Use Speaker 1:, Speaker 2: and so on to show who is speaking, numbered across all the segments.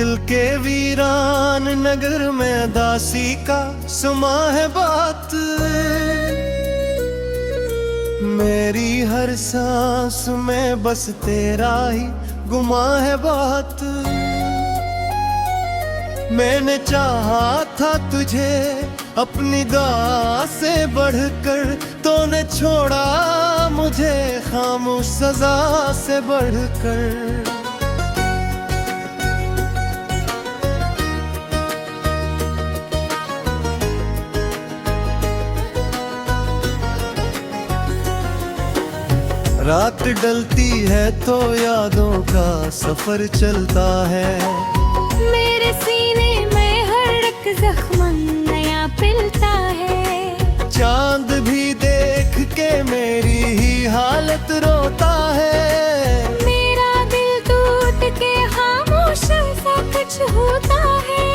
Speaker 1: दिल के वीरान नगर में दासी का समा है बात। मेरी हर सांस में बस तेरा ही गुमा है बात। मैंने चाहा था तुझे अपनी दुआ से बढ़कर, तूने छोड़ा मुझे खामोश सजा से बढ़कर। रात डलती है तो यादों का सफर चलता है।
Speaker 2: मेरे सीने में हर एक जख्म नया पिलता है।
Speaker 1: चांद भी देख के मेरी ही हालत रोता है।
Speaker 2: मेरा दिल टूट के खामोश सा कुछ होता है।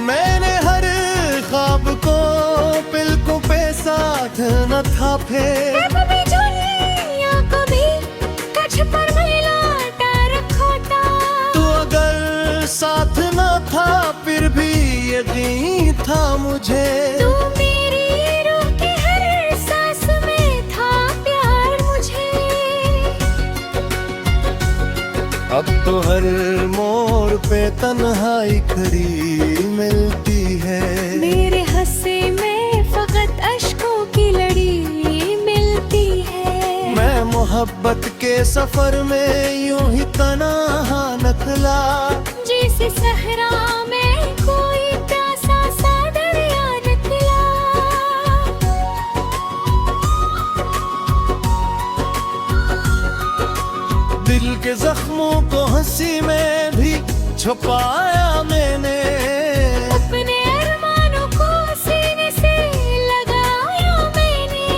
Speaker 1: मैंने हर ख्वाब को पिलकों पे साथ न था फिर। तू अगर साथ न था फिर भी यकीन था मुझे।
Speaker 2: तू मेरी रूह की हर सांस में था प्यार मुझे।
Speaker 1: अब तो हर मोड़ पे तन्हाई खड़ी मिलती है।
Speaker 2: मेरे हंसे में फकत अश्कों की लड़ी मिलती है।
Speaker 1: मैं मोहब्बत के सफर में यूं ही तन्हा निकला,
Speaker 2: जैसे सहरा में कोई प्यासा सा दरिया निकला।
Speaker 1: दिल के जख्मों को हंसी में भी छुपाया मैंने।
Speaker 2: अपने अरमानों को सीने से लगाया मैंने।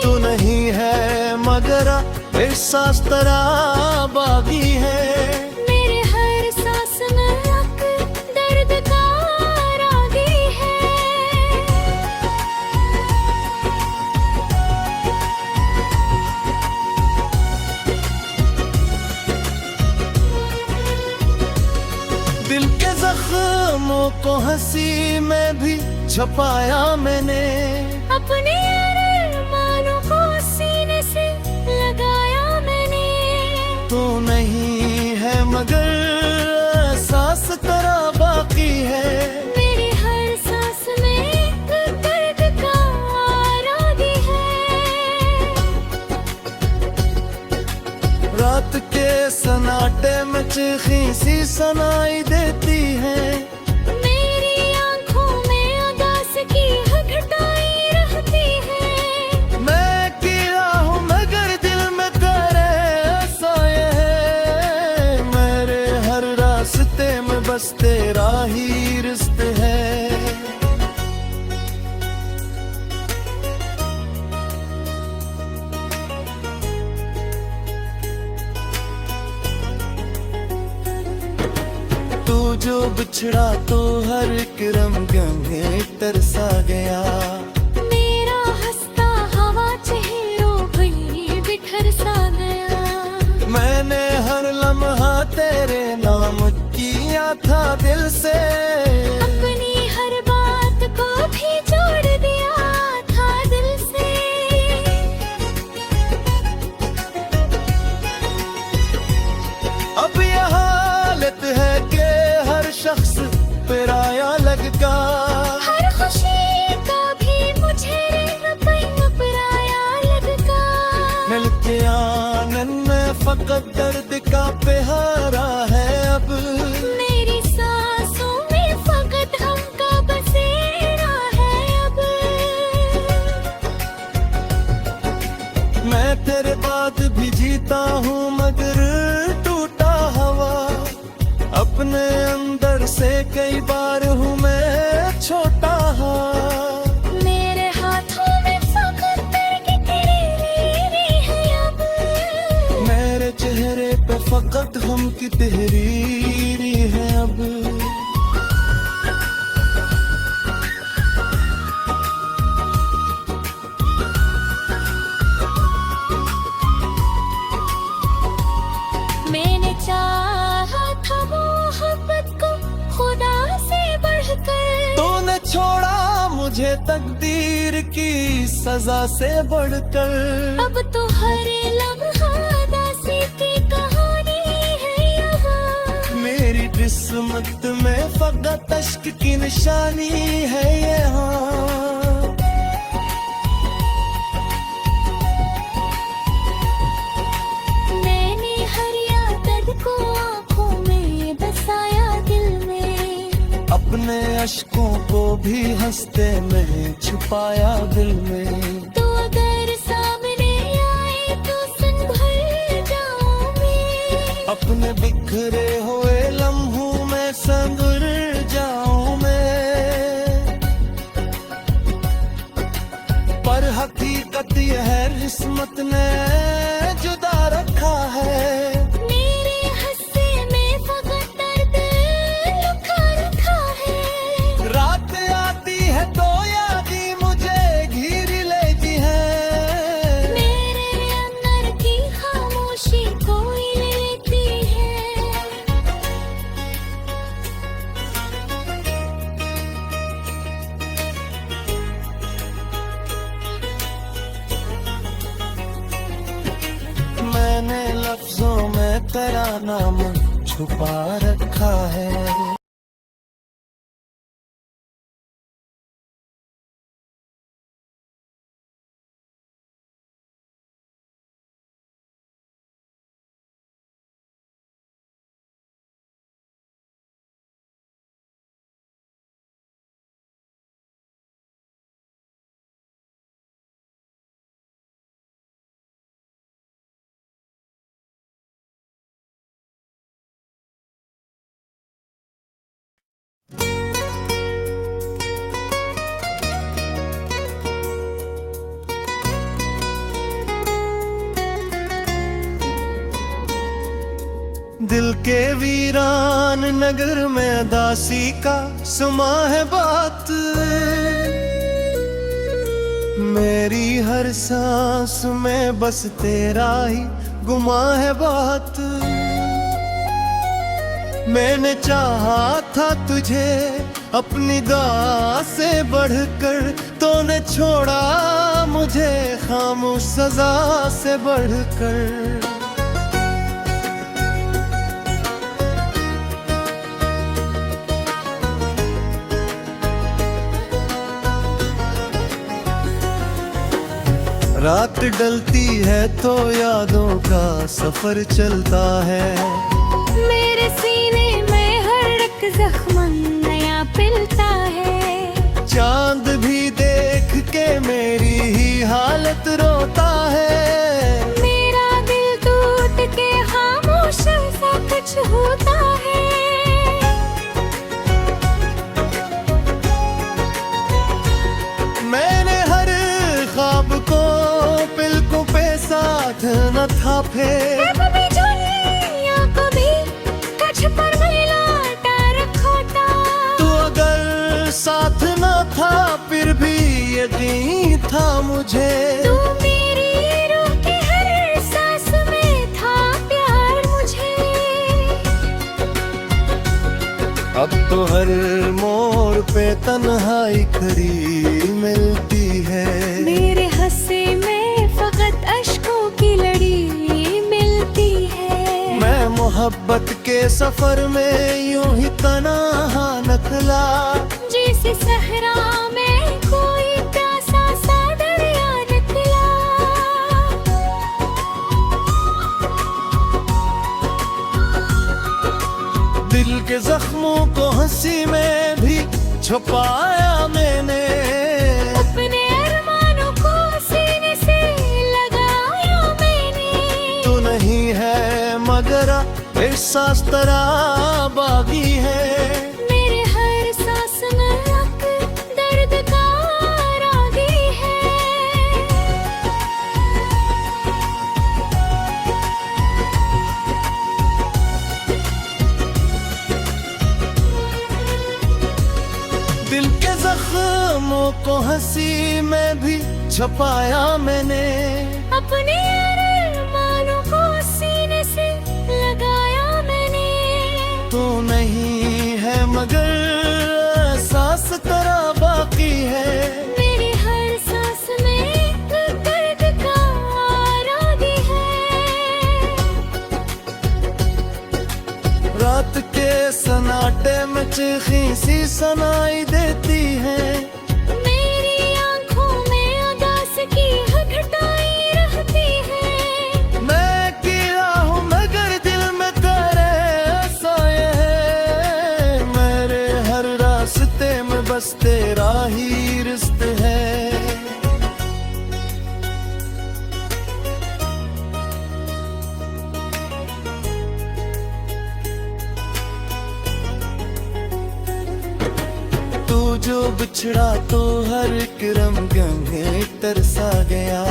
Speaker 1: तू नहीं है मगर एहसास तेरा बागी है।
Speaker 2: मेरे हर सांस में एक दर्द का रागी है।
Speaker 1: दिल के जख्मों को हंसी में भी छुपाया मैंने।
Speaker 2: अपने अरमानों को सीने से लगाया मैंने।
Speaker 1: तू नहीं है मगर एहसास तेरा बाकी है।
Speaker 2: मेरी हर सांस में एक दर्द का रागी है।
Speaker 1: रात के सन्नाटे में चीखी सी सुनाई देती है।
Speaker 2: मेरी आंखों में उदास की घटाई रहती है।
Speaker 1: मैं किया हूँ मगर दिल में तेरे साए है। मेरे हर रास्ते में बस तेरा ही रिश्ते है। तू जो बिछड़ा तो हर एक रंग में तरसा गया।
Speaker 2: मेरा हंसता हवा चेहरों पर बिखर सा गया।
Speaker 1: मैंने हर लम्हा तेरे नाम किया था दिल से।
Speaker 2: अपनी हर बात को भी जोड़ दिया था दिल से।
Speaker 1: अब यह हालत है कि हर शख्स पराया लगता।
Speaker 2: हर खुशी का भी मुझे पराया लगता।
Speaker 1: मिल के आनंद में फकत दर्द का प्यारा है अब।
Speaker 2: मेरी सांसों में फकत हमका बसेरा है अब।
Speaker 1: मैं तेरे बाद भी जीता हूँ मगर टूटा हवा। अपने अंदर से कई बार हूँ मैं छोटा हाँ।
Speaker 2: मेरे हाथों में फकत दर्द तेरी है अब।
Speaker 1: मेरे चेहरे पे फकत हम की तहरीरी है अब। मुझे तकदीर की सजा से बढ़कर।
Speaker 2: अब तो हर लम्हा दासी की कहानी है यहाँ।
Speaker 1: मेरी किस्मत में फकत अश्क की निशानी है यहाँ।
Speaker 2: मैंने हरिया दर्द को आँखों में बसाया दिल में।
Speaker 1: अपने अश्कों को भी हंसते में छुपाया दिल में।
Speaker 2: तो अगर सामने आए तो संभल जाऊं मैं।
Speaker 1: अपने बिखरे हुए लम्हों में संभल जाऊं मैं। पर हकीकत यह है किस्मत ने जुदा रखा है।
Speaker 2: मेरे हस्से में फकत दर्द लुका रखा है।
Speaker 1: रात आती है तो यादी मुझे घिरी लेती है।
Speaker 2: मेरे अंदर की खामोशी कोई लेती है।
Speaker 1: मैंने लफ्जों में तेरा नाम छुपा रखा है। दिल के वीरान नगर में दासी का सुमा है बात। मेरी हर सांस में बस तेरा ही गुमा है बात। मैंने चाहा था तुझे अपनी दुआ से बढ़कर, तूने छोड़ा मुझे खामोश सजा से बढ़कर। रात डलती है तो यादों का सफर चलता है।
Speaker 2: मेरे सीने में हर एक जख्म नया पिलता है।
Speaker 1: चांद भी देख के मेरी ही हालत रोता है।
Speaker 2: मेरा दिल टूट के खामोश सा कुछ होता है।
Speaker 1: मैंने हर ख्वाब को पिलकों पे साथ न था फिर।
Speaker 2: कभी दुनिया को भी कछ पर मिलाता रखा था।
Speaker 1: तू अगर साथ न था फिर भी यकीन था मुझे।
Speaker 2: तू मेरी रूह की हर सांस में था प्यार मुझे।
Speaker 1: अब तो हर मोड़ पे तन्हाई खड़ी मिलती है।
Speaker 2: मेरे हंसे में फकत अश्कों की लड़ी मिलती है।
Speaker 1: मैं मोहब्बत के सफर में यूं ही तन्हा निकला।
Speaker 2: जैसे सहरा में कोई प्यासा सा दरिया निकला।
Speaker 1: दिल के जख्मों को हंसी में भी छुपाया मैंने।
Speaker 2: अपने अरमानों को सीने से लगाया मैंने।
Speaker 1: तू नहीं है मगर एहसास तेरा बागी है।
Speaker 2: मेरे हर सांस नरक दर्द का रागी है।
Speaker 1: दिल के जख्मों को हंसी में भी छुपाया मैंने।
Speaker 2: अपने अरमानों को सीने से लगाया मैंने।
Speaker 1: तू नहीं है मगर एहसास तेरा बाकी है। रात के सन्नाटे में चीखी सी सुनाई देती है।
Speaker 2: मेरी आंखों में उदास की घटाई रहती है।
Speaker 1: मैं गिरा हूँ मगर दिल में तेरे साए है। मेरे हर रास्ते में बस तेरा ही रिश्ता है। तू जो बिछड़ा तो हर एक रंग में तरसा गया।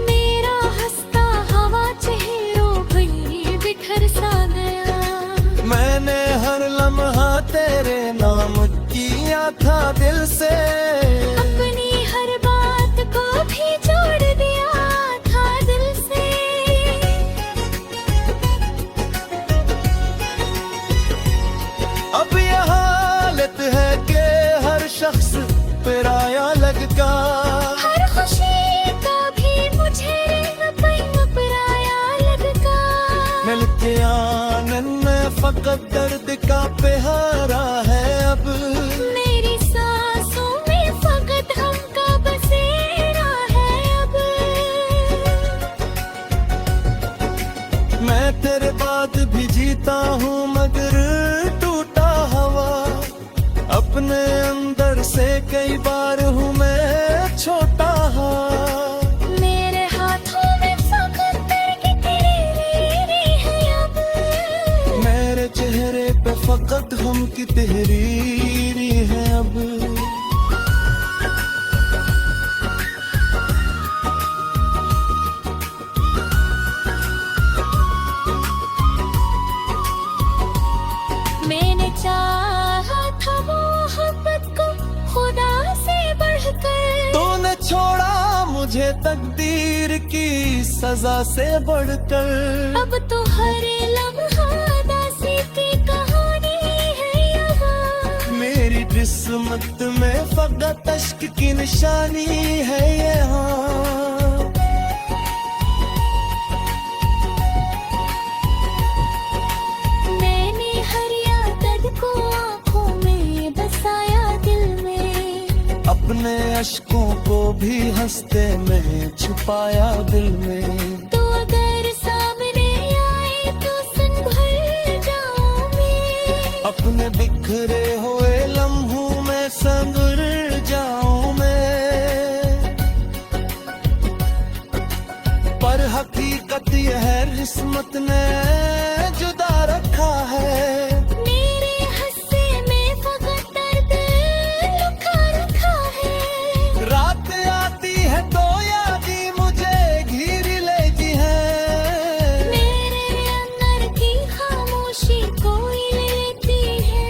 Speaker 2: मेरा हंसता हवा चेहरों पर बिखर सा गया।
Speaker 1: मैंने हर लम्हा तेरे नाम किया था दिल से।
Speaker 2: अपनी हर बात को भी जोड़ दिया था दिल से।
Speaker 1: अब ये हालत है कि हर शख्स पराया लगता।
Speaker 2: हर खुशी का भी मुझे पराया लगता।
Speaker 1: मिलके आनंद में फकत दर्द का प्यारा है। अब
Speaker 2: मेरी सांसों में फकत हमका बसेरा है। अब
Speaker 1: मैं तेरे बाद भी जीता हूँ मगर टूटा हुआ। अपने अंदर से कई बार हूँ मैं छोटा हाँ।
Speaker 2: मेरे हाथों में फकत दर्द तेरी है। अब
Speaker 1: मेरे चेहरे पे फकत हम की तहरीरी है। अब
Speaker 2: मैंने चाहा था मोहब्बत को खुदा से बढ़कर।
Speaker 1: तूने छोड़ा मुझे तकदीर की सजा से बढ़कर।
Speaker 2: अब तो हर लम्हा दासी की कहानी है यहाँ।
Speaker 1: मेरी किस्मत में फकत अश्क की निशानी है यहाँ।
Speaker 2: मैंने हर याद को आँखों में बसाया दिल में।
Speaker 1: अपने अश्कों को भी हंसते में छुपाया दिल में।
Speaker 2: तो अगर सामने आए तो संभल जाऊं मैं।
Speaker 1: अपने बिखरे हुए लम्हों में संभल जाऊं मैं। पर हकीकत यह है किस्मत ने जुदा रखा है।
Speaker 2: मेरे हंसे में फकत दर्द लुका रखा है।
Speaker 1: रात आती है तो याद ही मुझे घिर लेती है।
Speaker 2: मेरे अंदर की खामोशी कोई लेती है।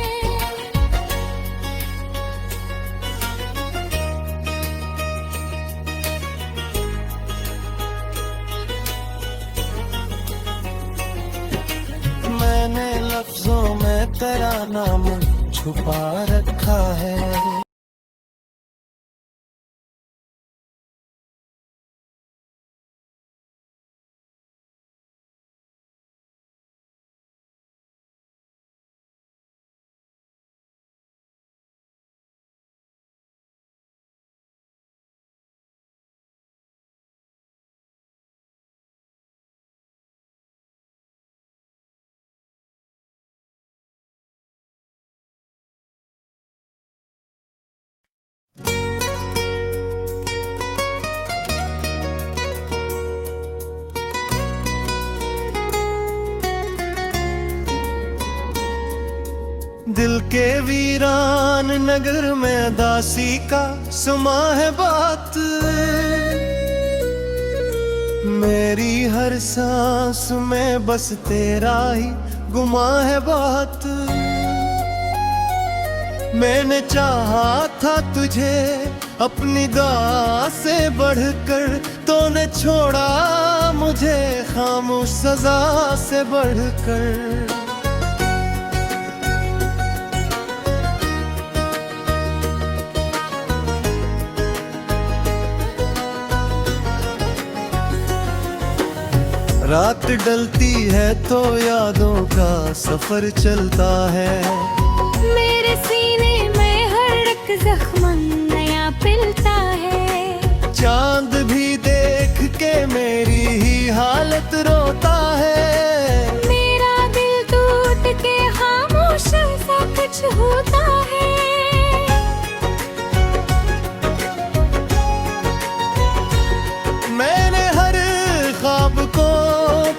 Speaker 1: मैंने लफ्जों में तेरा नाम छुपा रखा है। दिल के वीरान नगर में दासी का सुमा है बात। मेरी हर सांस में बस तेरा ही गुमा है बात। मैंने चाहा था तुझे अपनी दुआ से बढ़कर, तूने छोड़ा मुझे खामोश सजा से बढ़कर। रात डलती है तो यादों का सफर चलता है।
Speaker 2: मेरे सीने में हर एक जख्म नया पिलता है।
Speaker 1: चांद भी देख के मेरी ही हालत रोता है।
Speaker 2: मेरा दिल टूट के खामोश सा कुछ होता है।
Speaker 1: मैंने हर ख्वाब को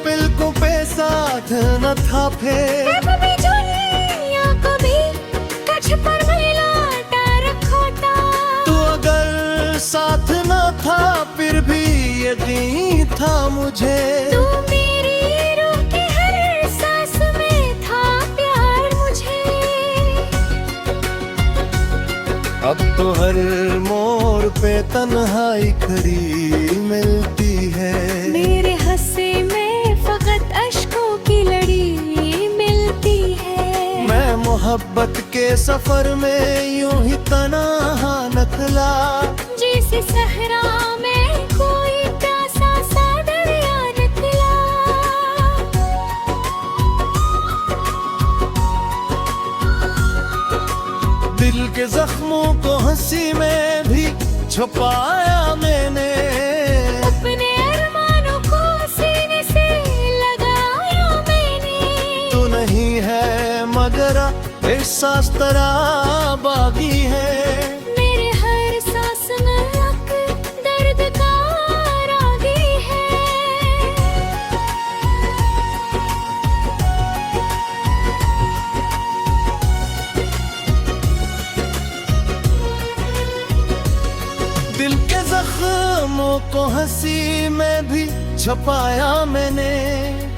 Speaker 1: पलकों पे साथ न था फिर।
Speaker 2: कभी दुनिया को भी कछ पर मिलाता रखा था।
Speaker 1: तू अगर साथ न था फिर भी यकीन था मुझे।
Speaker 2: तू मेरी रूह की हर सांस में था प्यार मुझे।
Speaker 1: अब तो हर मोड़ पे तन्हाई खड़ी मिलती है।
Speaker 2: मेरे हंसे में फकत अश्कों की लड़ी मिलती है।
Speaker 1: मैं मोहब्बत के सफर में यूं ही तन्हा निकला।
Speaker 2: जैसे सहरा में कोई प्यासा सा दरिया निकला।
Speaker 1: दिल के जख्मों को हंसी में भी छुपाया मैंने।
Speaker 2: अपने अरमानों को सीने से लगाया मैंने।
Speaker 1: तू नहीं है मगर एहसास तेरा बागी है।
Speaker 2: मेरे हर सांस में एक दर्द का रागी है।
Speaker 1: दिल के जख्मों को हंसी में भी छुपाया मैंने।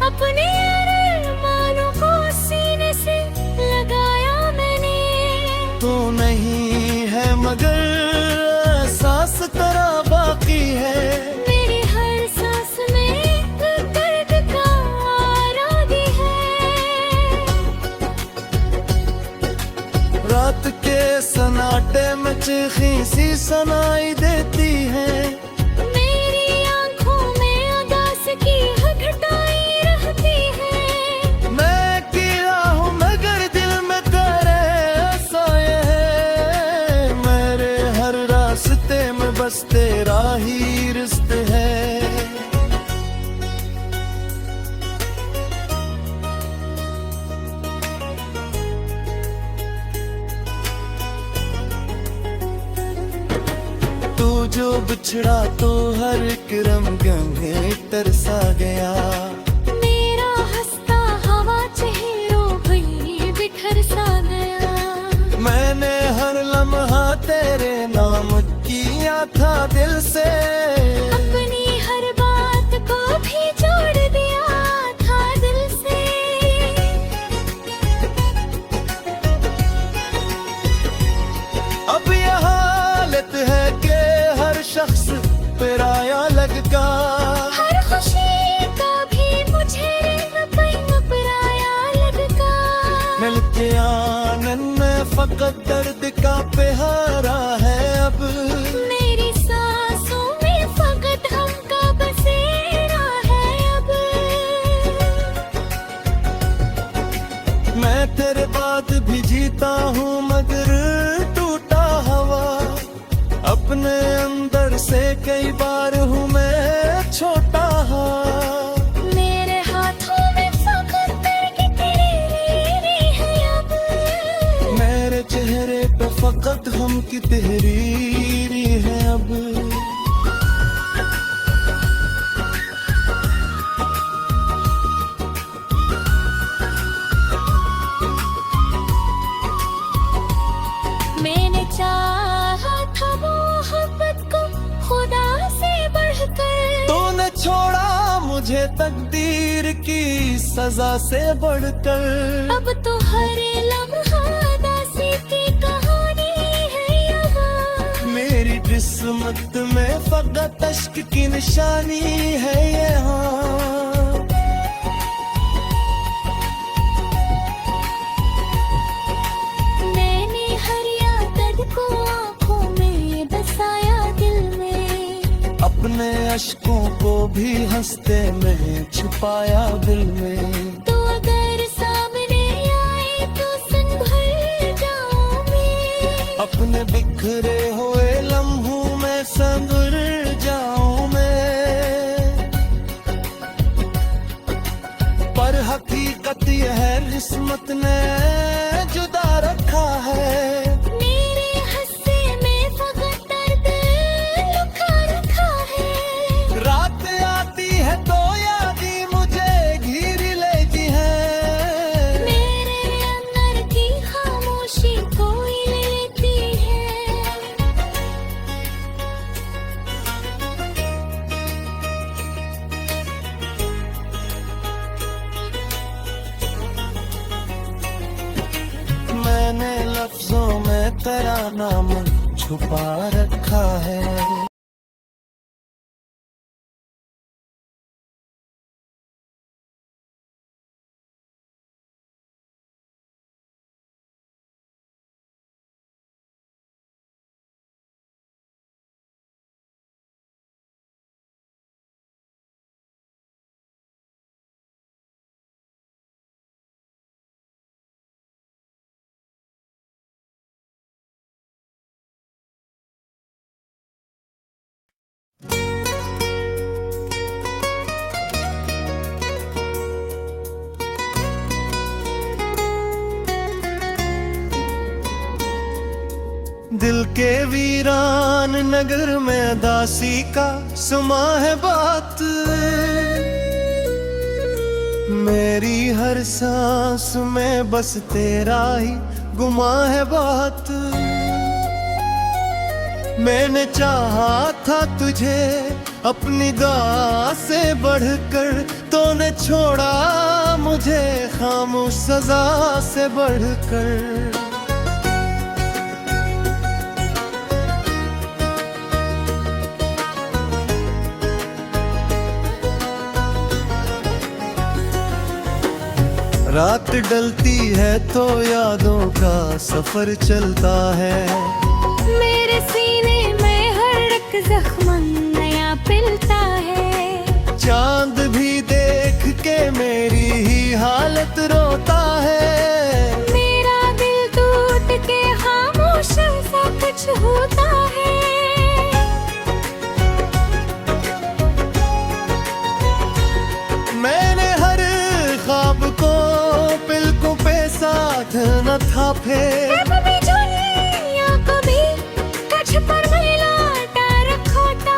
Speaker 2: अपने अरमानों को सीने से लगाया मैंने।
Speaker 1: तू नहीं है मगर एहसास तेरा बाकी है।
Speaker 2: मेरी हर सांस में एक दर्द का रागी है।
Speaker 1: रात के सन्नाटे में चीखी सी सुनाई देती है।
Speaker 2: मेरी आंखों में उदास की घटाई रहती है।
Speaker 1: मैं अकेला हूँ मगर दिल में तेरे साए है। मेरे हर रास्ते में बस तेरा ही रिश्ते है। तू जो बिछड़ा तो हर एक रंग में तरसा गया।
Speaker 2: मेरा हंसता हवा चेहरों भी बिखर सा गया।
Speaker 1: मैंने हर लम्हा तेरे नाम किया था दिल से।
Speaker 2: अपनी हर बात को भी जोड़ दिया था दिल से।
Speaker 1: अब यह हालत है कि हर शख्स पराया लगता।
Speaker 2: हर खुशी का भी मुझे रंग पराया लगता।
Speaker 1: मिलके आनंद में फकत दर्द का प्यारा है। अब
Speaker 2: मेरी सांसों में फकत हमका बसेरा है। अब
Speaker 1: मैं तेरे बाद भी जीता हूँ मगर टूटा हवा। अपने अंदर से कई बार हूँ मैं छोटा हाँ।
Speaker 2: मेरे हाथों में फकत दर्द तेरी है। अब
Speaker 1: मेरे चेहरे पे फकत हम की तहरीरी है। अब
Speaker 2: मैंने चाहा था मोहब्बत को खुदा से बढ़कर।
Speaker 1: तूने छोड़ा मुझे तकदीर की सजा से बढ़कर।
Speaker 2: अब तो हर लम्हा दासी की कहानी है। अब
Speaker 1: मेरी किस्मत में फकत अश्क की निशानी है यहाँ।
Speaker 2: मैंने हर याद को आंखों में बसाया दिल में।
Speaker 1: अपने अश्कों को भी हंसते में छुपाया दिल में।
Speaker 2: तो अगर सामने आए तो संभल जाऊं मैं,
Speaker 1: अपने बिखरे हुए लम्हों में संभल जाऊं मैं। पर हकीकत यह है किस्मत ने जुदा रखा है।
Speaker 2: मेरे हंसे में फकत दर्द लुका रखा है।
Speaker 1: रात आती है तो यादें मुझे घेर लेती है।
Speaker 2: मेरे अंदर की खामोशी कोई लेती है।
Speaker 1: मैंने लफ्जों में तेरा नाम छुपा रखा है। दिल के वीरान नगर में दासी का सुमा है बात। मेरी हर सांस में बस तेरा ही गुमा है बात। मैंने चाहा था तुझे अपनी दुआ से बढ़कर, तूने छोड़ा मुझे खामोश सजा से बढ़कर। रात डलती है तो यादों का सफर चलता है।
Speaker 2: मेरे सीने में हर एक जख्म नया पिलता है।
Speaker 1: चांद भी देख के मेरी ही हालत रोता है।
Speaker 2: मेरा दिल टूट के खामोश सा कुछ होता है।
Speaker 1: मैंने हर ख्वाब को पलकों पे साथ न था फिर।
Speaker 2: कभी दुनिया कभी कछ पर मिलाता रखोता।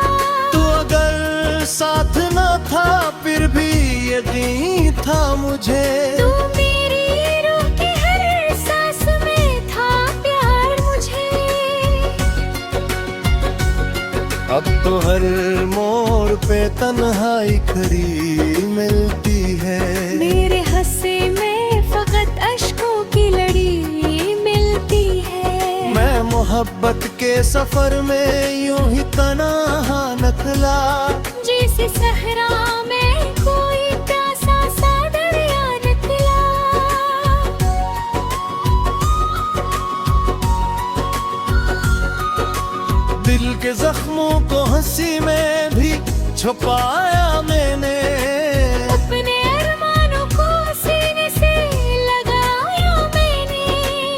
Speaker 1: तू अगर साथ न था फिर भी यकीन था मुझे।
Speaker 2: तू मेरी रूह की हर सांस में था प्यार मुझे।
Speaker 1: अब तो हर मोड़ पे तन्हाई खड़ी मिलती है।
Speaker 2: मेरे हंसे में फकत अश्कों की लड़ी मिलती है।
Speaker 1: मैं मोहब्बत के सफर में यूं ही तन्हा निकला।
Speaker 2: जैसे सहरा में कोई प्यासा सा दरिया निकला।
Speaker 1: दिल के जख्मों को हंसी में भी छुपाया मैंने।
Speaker 2: अपने अरमानों को सीने से लगाया मैंने।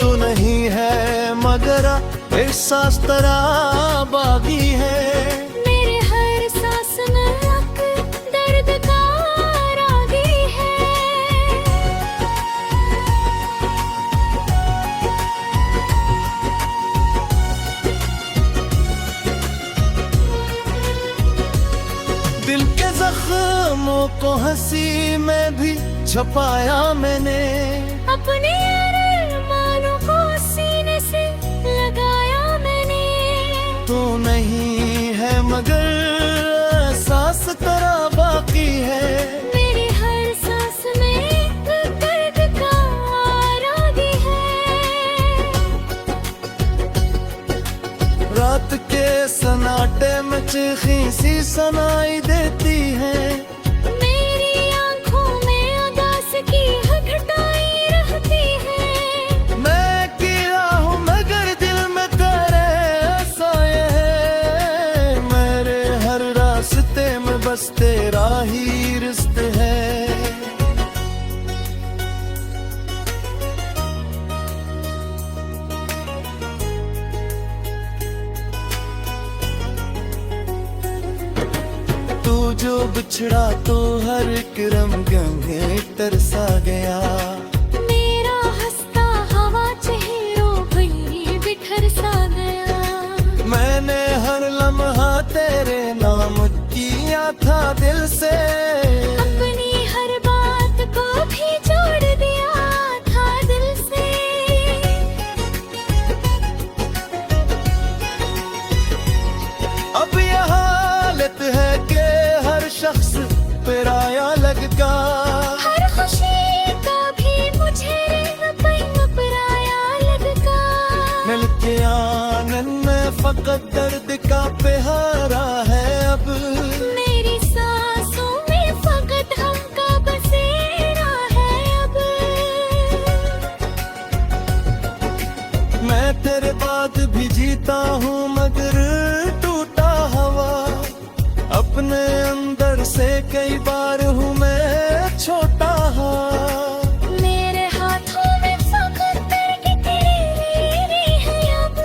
Speaker 1: तू नहीं है मगर एहसास तेरा बागी है।
Speaker 2: मेरे हर सांस में एक दर्द का रागी है।
Speaker 1: दिल के जख्मों को हंसी में भी छुपाया मैंने।
Speaker 2: अपने अरमानों को सीने से लगाया मैंने।
Speaker 1: तू नहीं है मगर एहसास तेरा बाकी है।
Speaker 2: मेरी हर सांस में दर्द का रागी है।
Speaker 1: रात के सन्नाटे में चीखी सी सुनाई देती है।
Speaker 2: मेरी आंखों में उदास की घटाई रहती है।
Speaker 1: मैं कीड़ा हूँ मगर दिल में तेरे साए हैं। मेरे हर रास्ते में बसते जो बिछड़ा तो हर एक रंग में तरसा गया।
Speaker 2: मेरा हंसता हवा चेहरों भी बिखर सा गया।
Speaker 1: मैंने हर लम्हा तेरे नाम किया था दिल से,
Speaker 2: अपनी हर बात को भी जोड़ दिया था दिल से।
Speaker 1: अब यह हालत है कि हर शख्स पराया लगता।
Speaker 2: हर खुशी का भी मुझे पराया लगता।
Speaker 1: मिल के आनंद में फकत दर्द का प्यारा है अब।
Speaker 2: मेरी सांसों में फकत हम का बसेरा है अब।
Speaker 1: मैं तेरे बाद भी जीता हूँ मगर टूटा हुआ। अपने अंदर से कई बार हूँ मैं छोटा हाँ।
Speaker 2: मेरे हाथों में फकत दर्द तेरी है अब।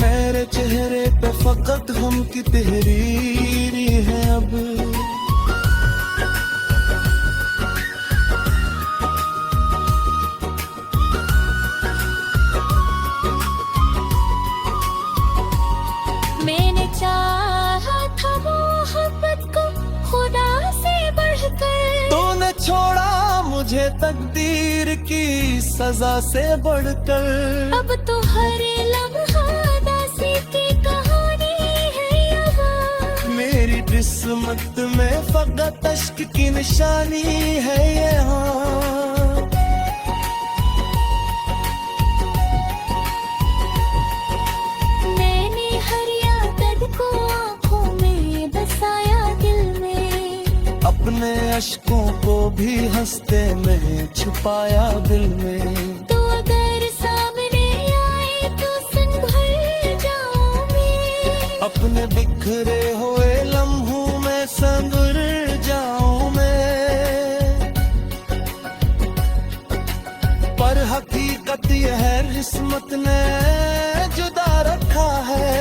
Speaker 1: मेरे चेहरे पे फकत हम की तहरीरी है अब।
Speaker 2: मैंने चाहा था मोहब्बत को खुदा से बढ़कर।
Speaker 1: तूने छोड़ा मुझे तकदीर की सजा से बढ़कर।
Speaker 2: अब तो हर लम्हा दासी की कहानी है यहाँ।
Speaker 1: मेरी किस्मत में फकत अश्क की निशानी है यहाँ।
Speaker 2: मैंने हर यादत को आँखों में बसाया दिल में।
Speaker 1: अपने अश्कों को भी हंसते में छुपाया दिल में।
Speaker 2: तो अगर सामने आए तो संभल जाऊं मैं।
Speaker 1: अपने बिखरे हुए लम्हों में संवर जाऊं मैं। पर हकीकत यह है किस्मत ने जुदा रखा है।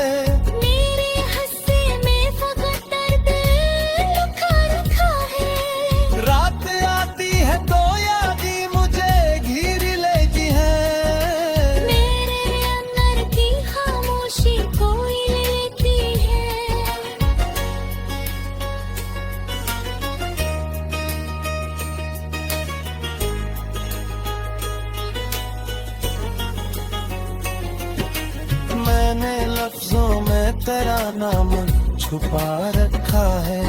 Speaker 2: मेरे हस्से में फकत दर्द लुका रखा है।
Speaker 1: रात आती है तो यादी मुझे घिर लेती है।
Speaker 2: मेरे अंदर की खामोशी कोई लेती है।
Speaker 1: मैंने लफ्जों में तेरा नाम छुपा रखा है।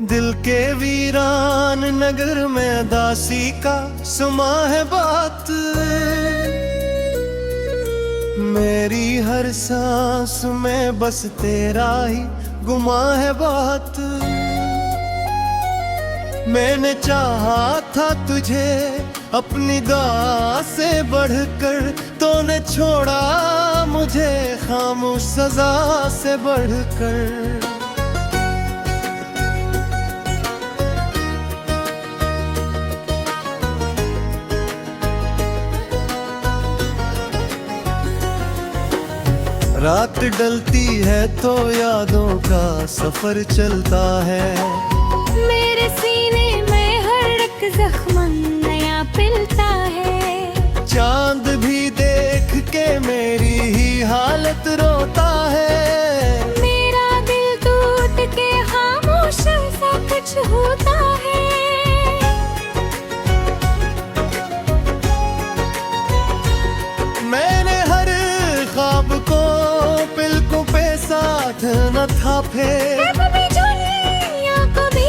Speaker 1: दिल के वीरान नगर में दासी का सुमा है बात। मेरी हर सांस में बस तेरा ही गुमा है बात। मैंने चाहा था तुझे अपनी दुआ से बढ़कर, तूने छोड़ा मुझे खामोश सजा से बढ़कर। रात डलती है तो यादों का सफर चलता है।
Speaker 2: मेरे सीने में हर एक जख्म नया पिलता है।
Speaker 1: चांद भी देख के मेरी ही हालत रोता है।
Speaker 2: मेरा दिल टूट के खामोश सा कुछ होता है।
Speaker 1: मैंने हर ख्वाब को पलकों पे साथ न था फेर।
Speaker 2: कभी दुनिया को भी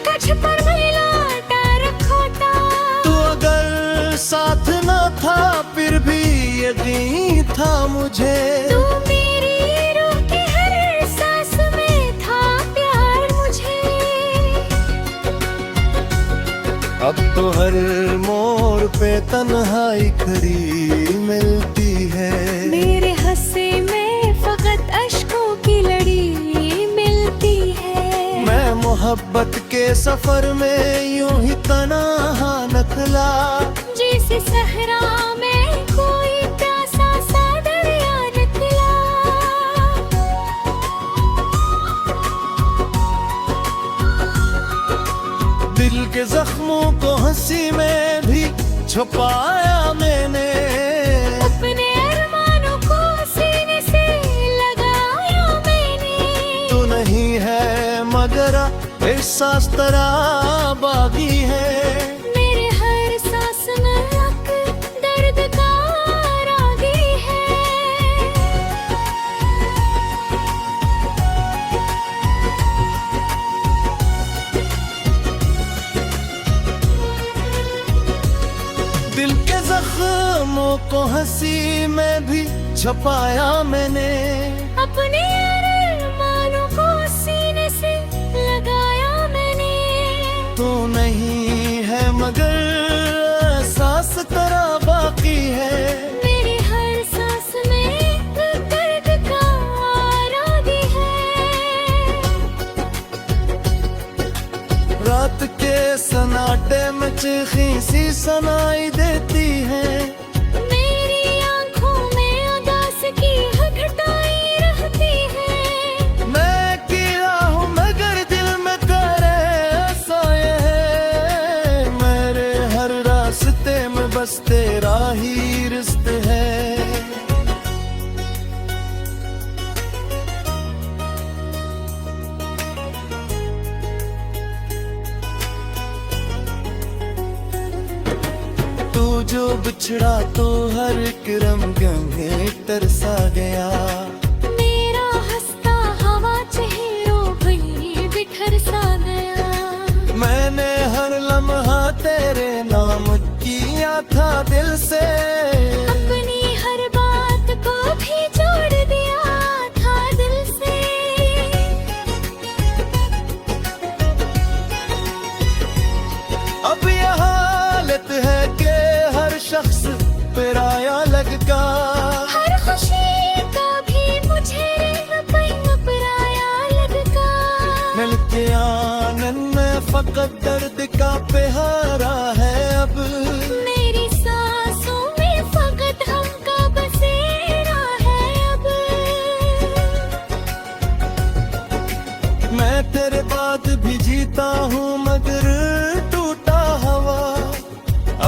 Speaker 2: कच्छ पर मिलाता रखा
Speaker 1: मुझे।
Speaker 2: तू मेरी रूह की हर सांस में था प्यार मुझे।
Speaker 1: अब तो हर मोड़ पे तन्हाई खड़ी मिलती है।
Speaker 2: मेरे हंसे में फकत अश्कों की लड़ी मिलती है।
Speaker 1: मैं मोहब्बत के सफर में यूं ही तन्हा निकला,
Speaker 2: जैसे सहरा में कोई प्यासा सा दरिया निकला।
Speaker 1: दिल के जख्मों को हंसी में भी छुपाया मैंने।
Speaker 2: अपने अरमानों को सीने से लगाया मैंने।
Speaker 1: तू नहीं है मगर एहसास तेरा बागी है।
Speaker 2: मेरे हर सांस में एक दर्द का रागी है।
Speaker 1: दिल के जख्मों को हंसी में भी छुपाया मैंने।
Speaker 2: अपने अरमानों को सीने से लगाया मैंने।
Speaker 1: तू नहीं है मगर एहसास तेरा बाकी है।
Speaker 2: मेरी हर सांस में दर्द का रागी है।
Speaker 1: रात के सन्नाटे में चीखी सी सुनाई देती है।
Speaker 2: मेरी आंखों में उदास की घटाई रहती है।
Speaker 1: मैं कीड़ा हूँ मगर दिल में तेरे साए है। मेरे हर रास्ते में बस तेरा ही रिश्ते है। तू जो बिछड़ा तो हर करम गमे तरसा गया।
Speaker 2: मेरा हंसता हवा चेहरों भई बिखर सा गया।
Speaker 1: मैंने हर लम्हा तेरे नाम किया था दिल से।
Speaker 2: अपनी हर बात को भी जोड़ दिया था दिल से।
Speaker 1: अब यह हालत है कि हर शख्स पराया लगता।
Speaker 2: हर खुशी का भी मुझे पराया लगता।
Speaker 1: मिल के आनंद में फकत दर्द का प्यारा है। अब
Speaker 2: मेरी सांसों में फकत हमका बसेरा है। अब
Speaker 1: मैं तेरे बाद भी जीता हूँ मगर टूटा हुआ।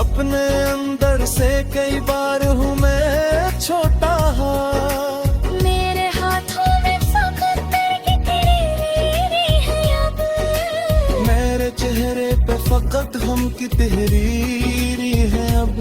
Speaker 1: अपने अंदर से कई बार हूँ मैं छोटा हाँ।
Speaker 2: मेरे हाथों में फकत तेरी तेरी है। अब
Speaker 1: मेरे चेहरे पे फकत हम की तहरीरी है। अब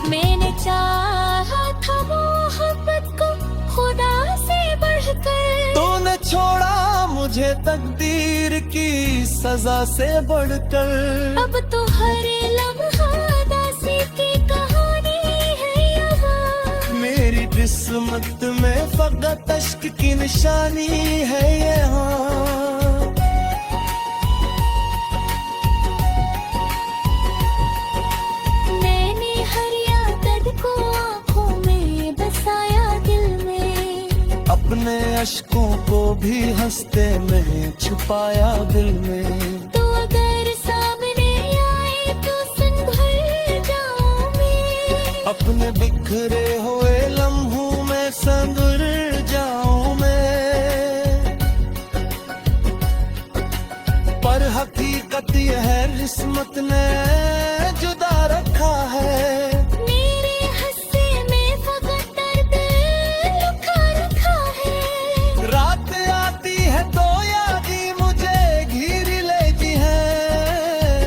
Speaker 2: मैंने चाहा था मोहब्बत को खुदा से बढ़कर।
Speaker 1: तूने छोड़ा मुझे तकदीर की सजा से बढ़कर।
Speaker 2: अब तो हर लम्हा दासी की कहानी है यहाँ।
Speaker 1: मेरी किस्मत में फकत अश्क की निशानी है यहाँ।
Speaker 2: मैंने हर यादत को आँखों में बसाया दिल में।
Speaker 1: अपने अश्कों को भी हंसते में छुपाया दिल में।
Speaker 2: तो अगर सामने आए तो सुन भर जाऊं मैं।
Speaker 1: अपने बिखरे हुए लम्हों में संदूर जाऊं मैं। पर हकीकत यह है किस्मत ने जुदा रखा है।
Speaker 2: मेरे हंसे में फकत दर्द लुका रखा है।
Speaker 1: रात आती है तो याद ही मुझे घिर लेती है।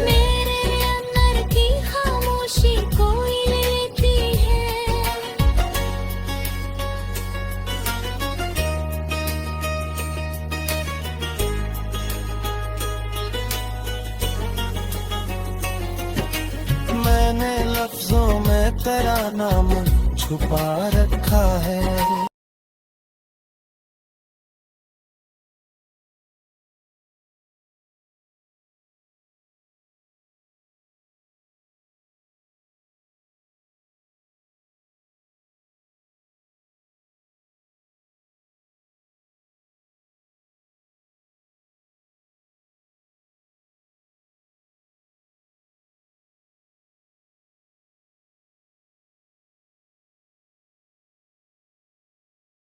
Speaker 2: मेरे अंदर की खामोशी कोई लेती है।
Speaker 1: लफ्जों में तेरा नाम छुपा रखा है।